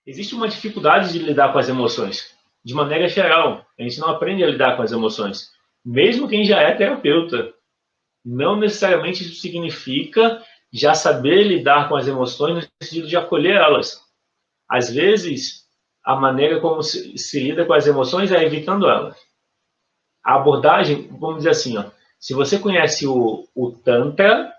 Existe uma dificuldade de lidar com as emoções. De maneira geral, a gente não aprende a lidar com as emoções. Mesmo quem já é terapeuta, não necessariamente isso significa já saber lidar com as emoções no sentido de acolher elas. Às vezes, a maneira como se lida com as emoções é evitando elas. A abordagem, vamos dizer assim, ó, se você conhece o Tantra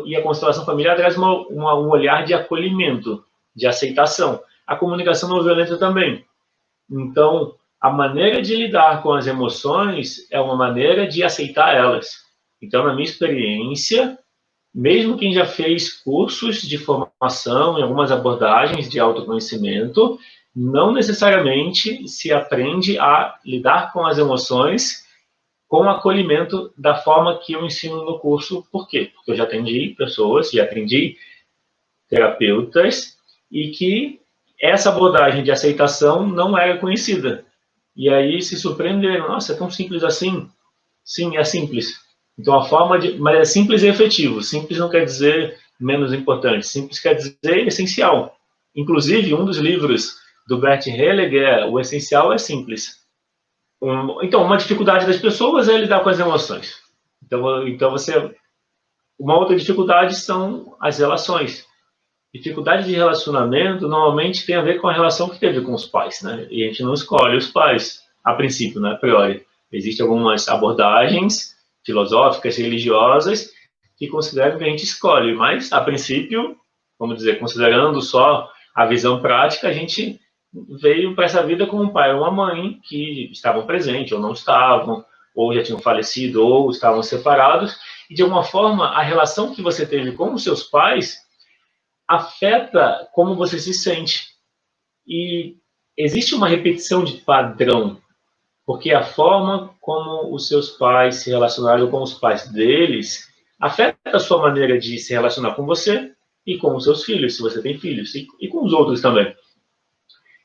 e a constelação familiar traz um olhar de acolhimento, de aceitação. A comunicação não violenta também. Então, a maneira de lidar com as emoções é uma maneira de aceitar elas. Então, na minha experiência, mesmo quem já fez cursos de formação em algumas abordagens de autoconhecimento, não necessariamente se aprende a lidar com as emoções com acolhimento da forma que eu ensino no curso. Por quê? Porque eu já atendi pessoas, já atendi terapeutas e que essa abordagem de aceitação não era conhecida. E aí se surpreenderam, nossa, é tão simples assim? Sim, é simples. Então a forma de, mas é simples e efetivo. Simples não quer dizer menos importante. Simples quer dizer essencial. Inclusive, um dos livros do Bert Hellinger é O Essencial é Simples. Então, uma dificuldade das pessoas é lidar com as emoções. Então você, uma outra dificuldade são as relações. Dificuldade de relacionamento normalmente tem a ver com a relação que teve com os pais, né? E a gente não escolhe os pais a princípio, né? A priori. Existem algumas abordagens filosóficas, religiosas, que consideram que a gente escolhe, mas a princípio, vamos dizer, considerando só a visão prática, a gente veio para essa vida com um pai ou uma mãe que estavam presentes ou não estavam, ou já tinham falecido ou estavam separados, e de alguma forma a relação que você teve com os seus pais afeta como você se sente. E existe uma repetição de padrão, porque a forma como os seus pais se relacionaram com os pais deles afeta a sua maneira de se relacionar com você e com os seus filhos, se você tem filhos, e com os outros também.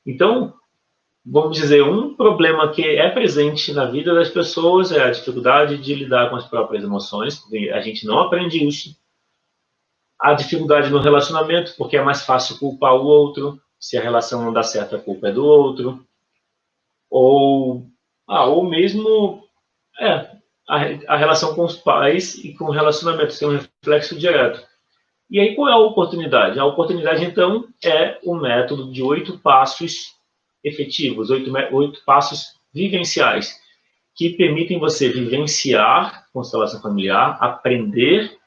Então, vamos dizer, um problema que é presente na vida das pessoas é a dificuldade de lidar com as próprias emoções, porque a gente não aprende isso. A dificuldade no relacionamento, porque é mais fácil culpar o outro, se a relação não dá certo, a culpa é do outro. Ou mesmo é, a relação com os pais e com o relacionamento, tem um reflexo direto. E aí, qual é a oportunidade? A oportunidade, então, é o método de 8 passos efetivos, 8 passos vivenciais, que permitem você vivenciar constelação familiar, aprender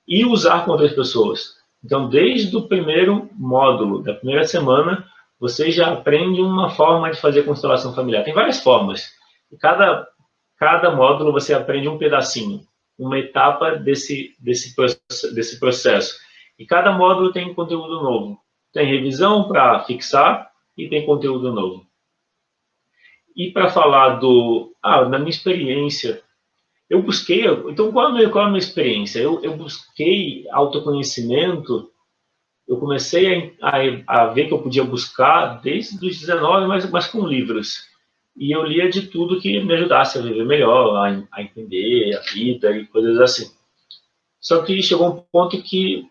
e usar com outras pessoas. Então, desde o primeiro módulo, da primeira semana, você já aprende uma forma de fazer constelação familiar. Tem várias formas. E cada módulo você aprende um pedacinho, uma etapa desse processo. E cada módulo tem conteúdo novo. Tem revisão para fixar e tem conteúdo novo. E para falar na minha experiência, eu busquei, então qual é a minha experiência? Eu busquei autoconhecimento, eu comecei a ver que eu podia buscar desde os 19, mas com livros. E eu lia de tudo que me ajudasse a viver melhor, a entender a vida e coisas assim. Só que chegou um ponto que,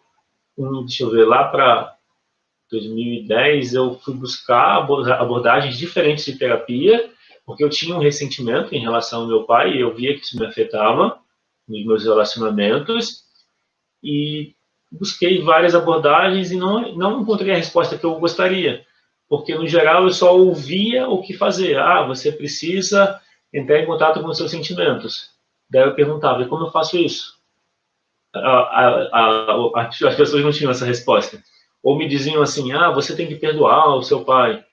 deixa eu ver, lá para 2010 eu fui buscar abordagens diferentes de terapia, porque eu tinha um ressentimento em relação ao meu pai e eu via que isso me afetava nos meus relacionamentos e busquei várias abordagens e não encontrei a resposta que eu gostaria, porque no geral eu só ouvia o que fazer. Você precisa entrar em contato com os seus sentimentos. Daí eu perguntava, e como eu faço isso? As pessoas não tinham essa resposta. Ou me diziam assim, você tem que perdoar o seu pai.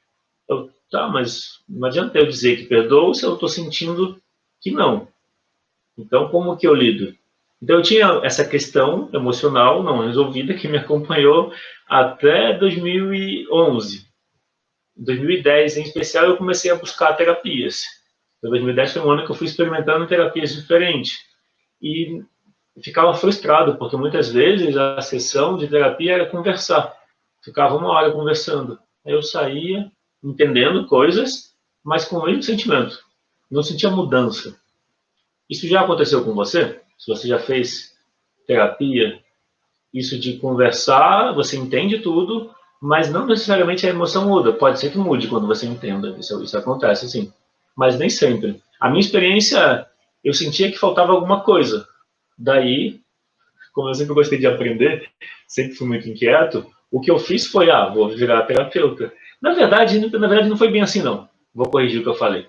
Tá, mas não adianta eu dizer que perdoo se eu estou sentindo que não. Então, como que eu lido? Então, eu tinha essa questão emocional não resolvida que me acompanhou até 2011. Em 2010, em especial, eu comecei a buscar terapias. Então, 2010 foi um ano que eu fui experimentando terapias diferentes. E ficava frustrado, porque muitas vezes a sessão de terapia era conversar. Ficava uma hora conversando. Aí eu saía entendendo coisas, mas com o mesmo sentimento. Não sentia mudança. Isso já aconteceu com você? Se você já fez terapia, isso de conversar, você entende tudo, mas não necessariamente a emoção muda. Pode ser que mude quando você entenda. Isso acontece, sim. Mas nem sempre. A minha experiência, eu sentia que faltava alguma coisa. Daí, como eu sempre gostei de aprender, sempre fui muito inquieto, o que eu fiz foi, vou virar terapeuta. Na verdade não foi bem assim, não. Vou corrigir o que eu falei.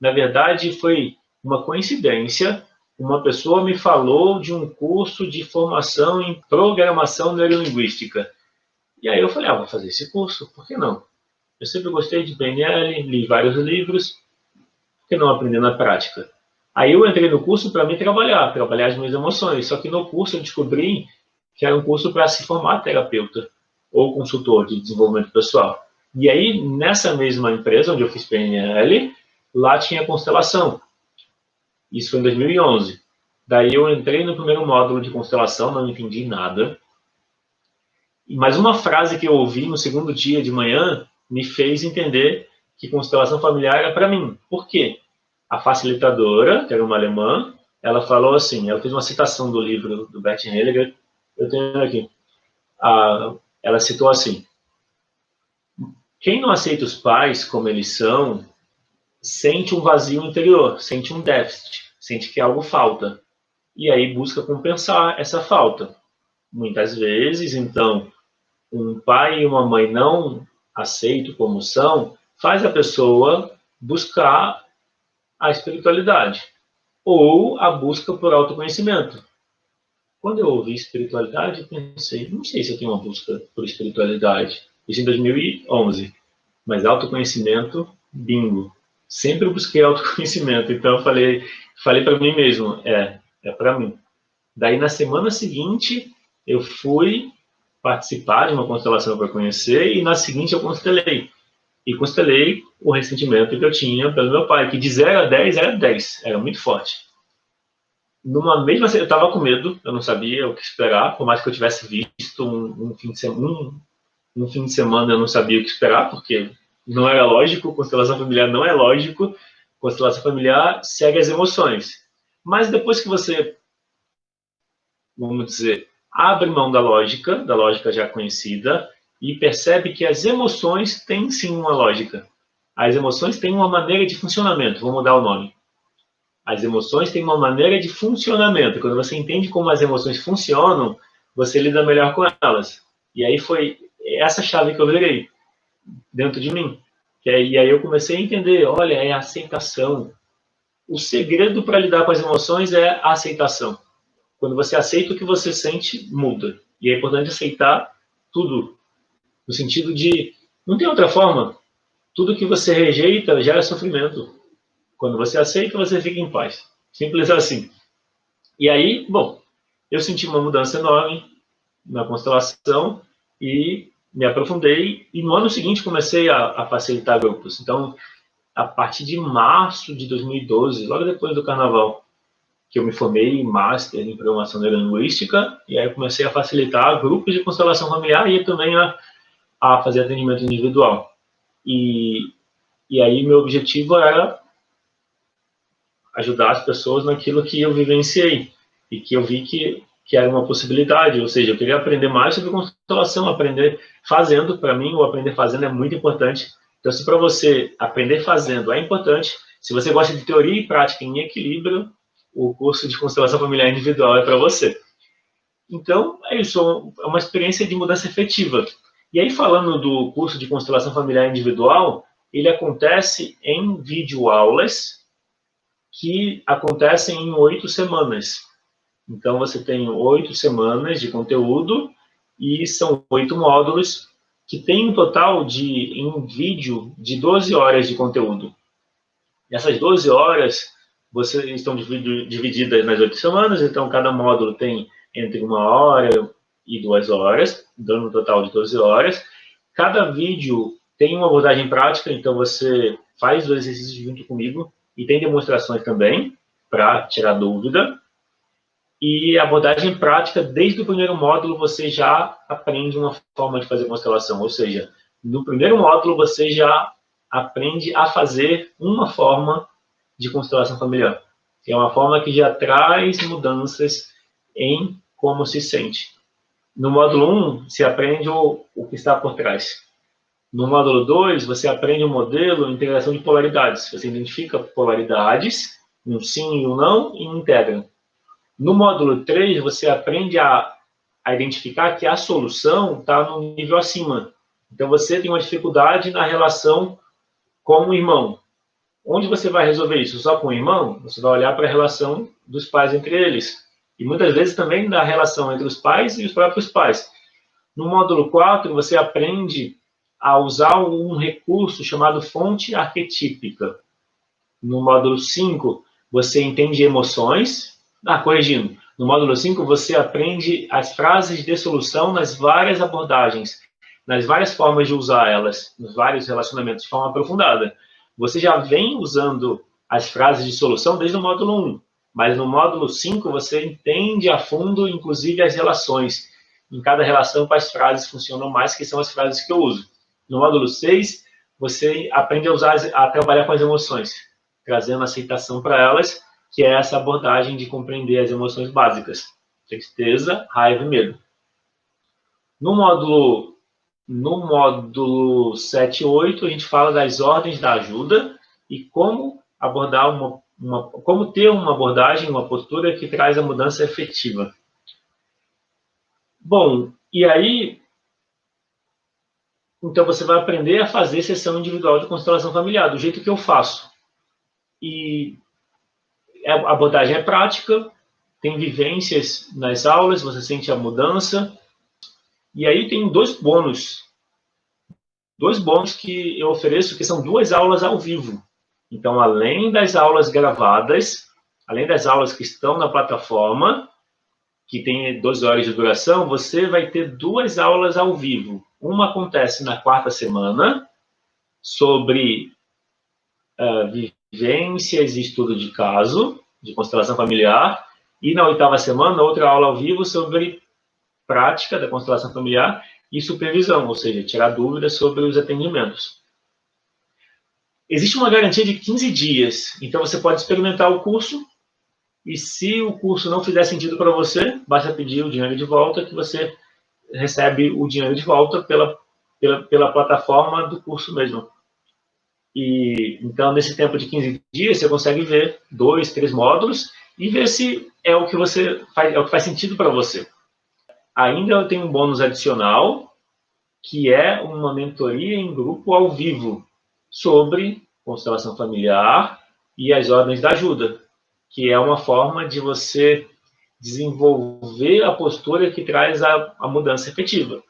Na verdade, foi uma coincidência. Uma pessoa me falou de um curso de formação em programação neurolinguística. E aí eu falei, vou fazer esse curso, por que não? Eu sempre gostei de PNL, li vários livros, por que não aprender na prática? Aí eu entrei no curso para me trabalhar as minhas emoções. Só que no curso eu descobri que era um curso para se formar terapeuta ou consultor de desenvolvimento pessoal. E aí, nessa mesma empresa onde eu fiz PNL, lá tinha constelação. Isso foi em 2011. Daí eu entrei no primeiro módulo de constelação, não entendi nada. Mas uma frase que eu ouvi no segundo dia de manhã me fez entender que constelação familiar era para mim. Por quê? A facilitadora, que era uma alemã, ela falou assim, ela fez uma citação do livro do Bert Hellinger, eu tenho aqui. Ela citou assim, quem não aceita os pais como eles são, sente um vazio interior, sente um déficit, sente que algo falta. E aí busca compensar essa falta. Muitas vezes, então, um pai e uma mãe não aceitam como são, faz a pessoa buscar a espiritualidade ou a busca por autoconhecimento. Quando eu ouvi espiritualidade, eu pensei, não sei se eu tenho uma busca por espiritualidade. Isso em 2011. Mas autoconhecimento, bingo. Sempre busquei autoconhecimento. Então eu falei para mim mesmo, é para mim. Daí na semana seguinte, eu fui participar de uma constelação para conhecer e na seguinte eu constelei. E constelei o ressentimento que eu tinha pelo meu pai, que de 0 a 10 era 10, era muito forte. Numa mesma, eu estava com medo, eu não sabia o que esperar, por mais que eu tivesse visto um fim de semana, eu não sabia o que esperar, porque não era lógico, constelação familiar não é lógico, constelação familiar segue as emoções. Mas depois que você, vamos dizer, abre mão da lógica já conhecida, e percebe que as emoções têm sim uma lógica. As emoções têm uma maneira de funcionamento, vou mudar o nome. As emoções têm uma maneira de funcionamento. Quando você entende como as emoções funcionam, você lida melhor com elas. E aí foi essa chave que eu virei dentro de mim. E aí eu comecei a entender, olha, é a aceitação. O segredo para lidar com as emoções é a aceitação. Quando você aceita o que você sente, muda. E é importante aceitar tudo. No sentido de, não tem outra forma. Tudo que você rejeita gera sofrimento. Quando você aceita, você fica em paz. Simples assim. E aí, bom, eu senti uma mudança enorme na constelação e me aprofundei. E no ano seguinte comecei a facilitar grupos. Então, a partir de março de 2012, logo depois do carnaval, que eu me formei em Master em Programação Neurolinguística, e aí eu comecei a facilitar grupos de constelação familiar e também a fazer atendimento individual. E aí meu objetivo era ajudar as pessoas naquilo que eu vivenciei e que eu vi que era uma possibilidade, ou seja, eu queria aprender mais sobre constelação, aprender fazendo. Para mim, o aprender fazendo é muito importante. Então, se para você aprender fazendo é importante, se você gosta de teoria e prática em equilíbrio, o curso de constelação familiar individual é para você. Então, é isso, é uma experiência de mudança efetiva. E aí, falando do curso de constelação familiar individual, ele acontece em videoaulas que acontecem em 8 semanas. Então, você tem 8 semanas de conteúdo e são 8 módulos que tem um total em vídeo, de 12 horas de conteúdo. Essas 12 horas estão divididas nas 8 semanas, então cada módulo tem entre 1 hora e 2 horas, dando um total de 12 horas. Cada vídeo tem uma abordagem prática, então você faz o exercício junto comigo e tem demonstrações também para tirar dúvida. E a abordagem prática, desde o primeiro módulo, você já aprende uma forma de fazer constelação. Ou seja, no primeiro módulo, você já aprende a fazer uma forma de constelação familiar. É uma forma que já traz mudanças em como se sente. No módulo 1, você aprende o que está por trás. No módulo 2, você aprende o modelo de integração de polaridades. Você identifica polaridades, um sim e um não, e integra. No módulo 3, você aprende a identificar que a solução está no nível acima. Então, você tem uma dificuldade na relação com o irmão. Onde você vai resolver isso? Só com o irmão? Você vai olhar para a relação dos pais entre eles. E muitas vezes também da relação entre os pais e os próprios pais. No módulo 4, você aprende a usar um recurso chamado fonte arquetípica. No módulo 5, você entende emoções. Corrigindo. No módulo 5, você aprende as frases de solução nas várias abordagens, nas várias formas de usar elas, nos vários relacionamentos de forma aprofundada. Você já vem usando as frases de solução desde o módulo 1, mas no módulo 5 você entende a fundo, inclusive, as relações. Em cada relação, quais frases funcionam mais, que são as frases que eu uso. No módulo 6, você aprende a trabalhar com as emoções, trazendo aceitação para elas, que é essa abordagem de compreender as emoções básicas. Tristeza, raiva e medo. No módulo 7 e 8, a gente fala das ordens da ajuda e como abordar como ter uma abordagem, uma postura que traz a mudança efetiva. Bom, e aí, então você vai aprender a fazer sessão individual de constelação familiar, do jeito que eu faço. E a abordagem é prática, tem vivências nas aulas, você sente a mudança. E aí tem dois bônus que eu ofereço, que são 2 aulas ao vivo. Então, além das aulas gravadas, além das aulas que estão na plataforma, que tem 2 horas de duração, você vai ter 2 aulas ao vivo. Uma acontece na 4ª semana, sobre vivências e estudo de caso, de constelação familiar, e na 8ª semana, outra aula ao vivo sobre prática da constelação familiar e supervisão, ou seja, tirar dúvidas sobre os atendimentos. Existe uma garantia de 15 dias, então você pode experimentar o curso e se o curso não fizer sentido para você, basta pedir o dinheiro de volta que você recebe o dinheiro de volta pela plataforma do curso mesmo. E então, nesse tempo de 15 dias, você consegue ver 2, 3 módulos e ver se é o que você faz, é o que faz sentido para você. Ainda eu tenho um bônus adicional, que é uma mentoria em grupo ao vivo sobre constelação familiar e as ordens da ajuda, que é uma forma de você desenvolver a postura que traz a mudança efetiva.